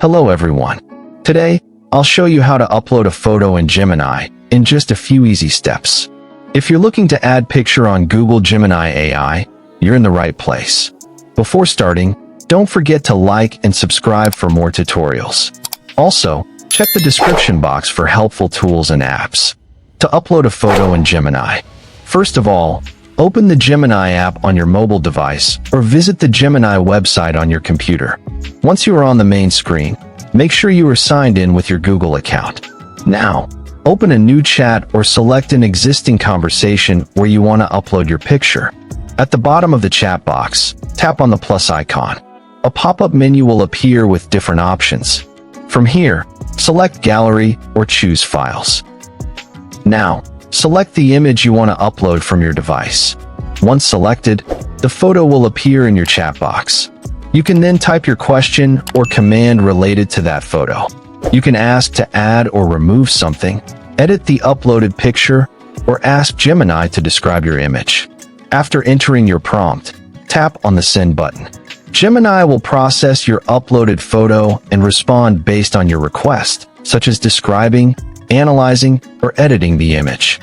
Hello everyone. Today, I'll show you how to upload a photo in Gemini in just a few easy steps. If you're looking to add picture on Google Gemini AI, you're in the right place. Before starting, don't forget to like and subscribe for more tutorials. Also, check the description box for helpful tools and apps. To upload a photo in Gemini, first of all, open the Gemini app on your mobile device or visit the Gemini website on your computer. Once you are on the main screen, make sure you are signed in with your Google account. Now, open a new chat or select an existing conversation where you want to upload your picture. At the bottom of the chat box, tap on the plus icon. A pop-up menu will appear with different options. From here, select Gallery or choose Files. Now, select the image you want to upload from your device. Once selected, the photo will appear in your chat box. You can then type your question or command related to that photo. You can ask to add or remove something, edit the uploaded picture, or ask Gemini to describe your image. After entering your prompt, tap on the Send button. Gemini will process your uploaded photo and respond based on your request, such as describing, analyzing, or editing the image.